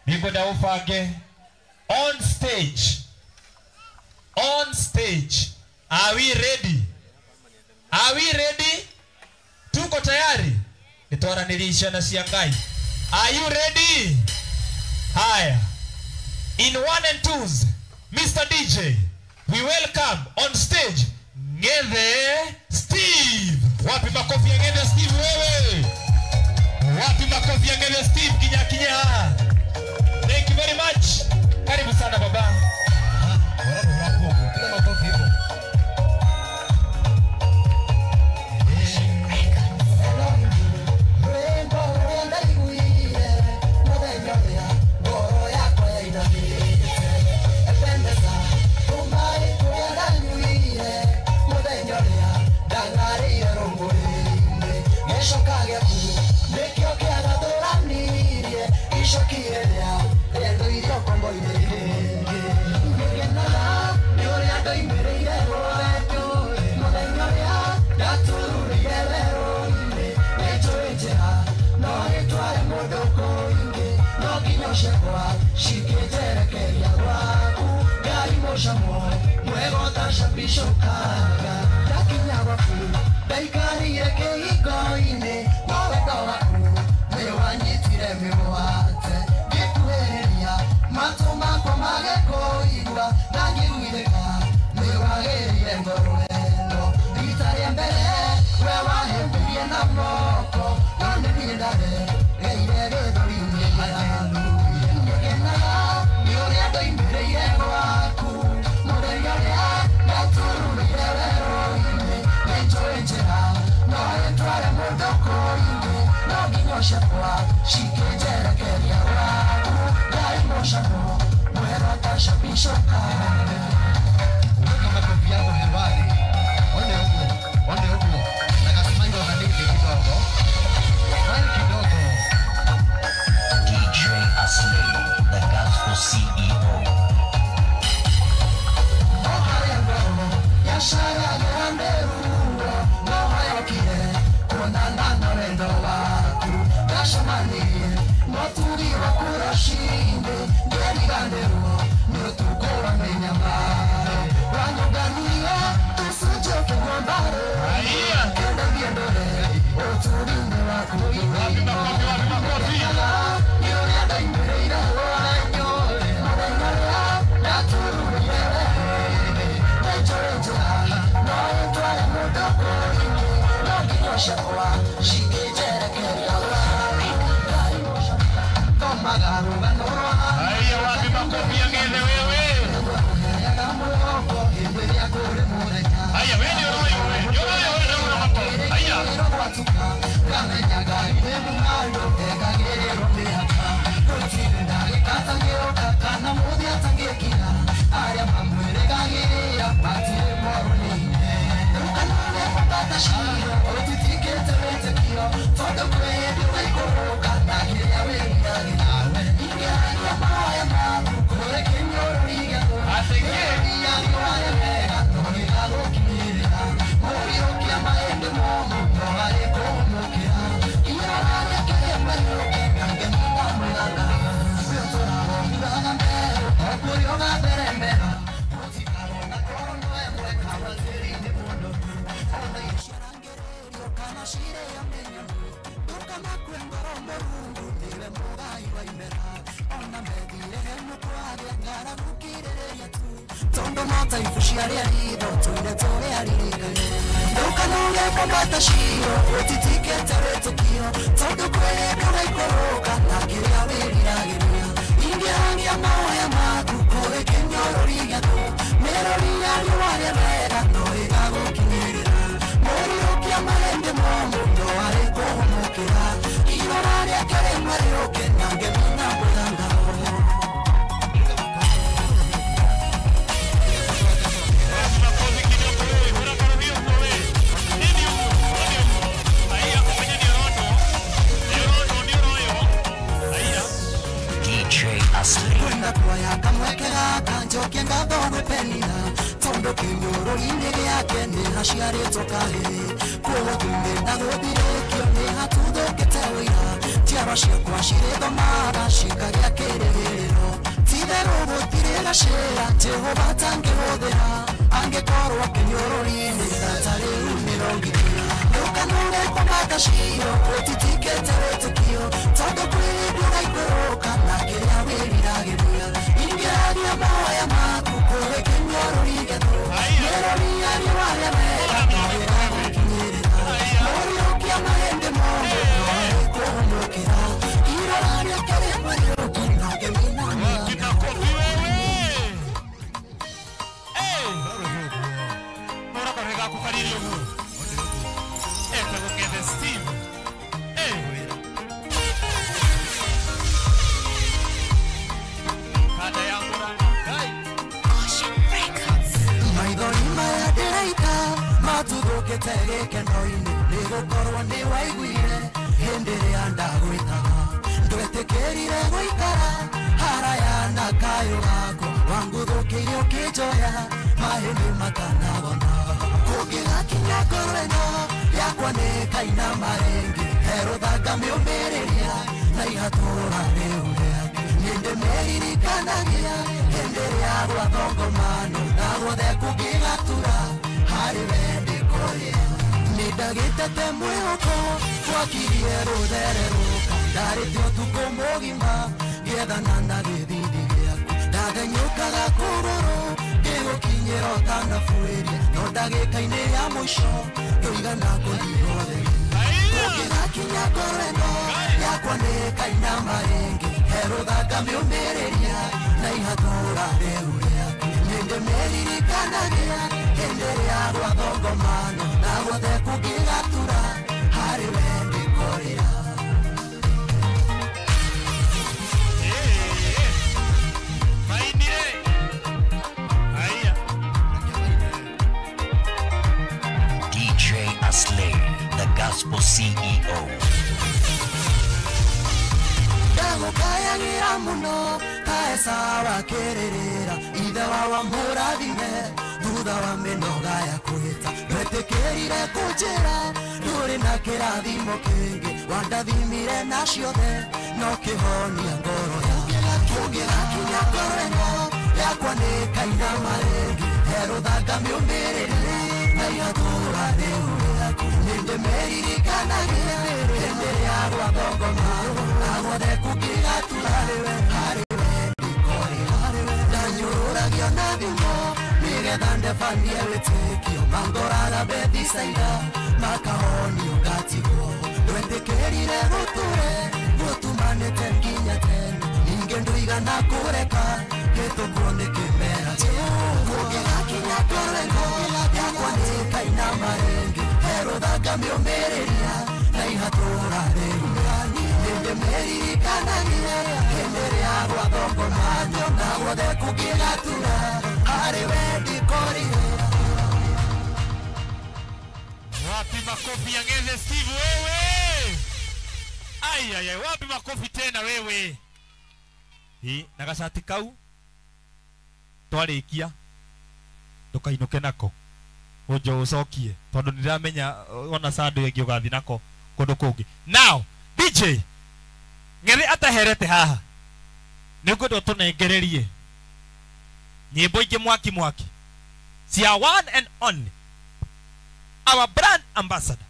Nigo da ufage. On stage. On stage. Are we ready? Are we ready? Tuko tayari? Itora nilisha na siangai. Are you ready? Haya. In 1 and 2s, Mr. DJ, we welcome on stage Ngeve Steve. Wapi makofi ya Ngeve Steve wewe? Wapi makofi ya Ngeve Steve kinya kinya? Thank you very much. Karibu sana baba. Piga makofi hapo. Shikaria kere shera Jehova tangehodera angekorwa kinyororine datare umirongire nukanure kwa makashio utitikete wetukio todo kwibyo gaikoroka nakeya wiriragiria ingearia mawaya maku kore kinyororige to yeroria ni wale mera Moriokia mahende mondo kuhumukira irorania kere mwero kinage minamia Kinakofi wewe. Mora korega kukariri ugu. Tego ngende Steve. Kada yangu gai. Ocean Records. Maidoni maya dereika matugoke tereke noine nigokorwa ni waiguire hendere anda gwitaga ndwetekerire goikara haraya na kayo gako wanguthukiire ukijoya mahindi matanabona kugigakinya ngorweno yakwa ni kaina marengi heruthaga miumiriria na ihatura riuria nindemeririkanagia hendere ya gwathongomano na guothe kugigatura hari wendi koria nindagitete mwihoko gwakirie ruthere ruka ndarite utuko mugima giethana na githindi giaku ndathenyukaga kururu ngigukinyira utanabuiria no ndagika-ini ya muico nduigana kuthihothe kugigakinya ngorweno yakwa ni kaina maringi heruthaga miumiriria na ihatura riu riaku nindemeririkanagia hindiri ya gwathongomano na guothe kugigatura hari wendi koria DJ Aslay, the Gospel CEO. Ndagukayagira muno kaesa wakiririra ithe wawa murathime thutha wa minoga ya kwita ndwetikirire kunjira nduri na kirathimo kingi wandathimire na ciothe no kihonia ngoro yaku kugigakinya ngorweno yakwa ni kaina marengi heruthanga miumiririe na ihatura riu riaku nindemeririkanagia hindiri ya gwathongomano na guothe kugigatura hari wendi koria ndanyururagio na thimo nigetha ndebanie witikio mangoraga Bethisaida makahonio ngatigwo ndwetikirire guture gutumanite nginya tene ninge nduigana kureka gitukuo ni kimera kugigakinya ngorweno yakwa ni kaina marengi heruthanga miumiriria na ihatura riu nindemeririkanagia hindiri ya gwathongomano na guothe kugigatura hari wendi koria Wapi makofi ya ngeze Steve wewe? Ai, wapi makofi tena wewe? Na gacati kau twarikia tukainuke nako ujo ucokie tondu ndiramenya ona sando yengi ugathi nako kundu kungi. Now DJ ngere ataherete haha niguo tunengererie nyimbo ingi mwaki cia one and only our brand ambassador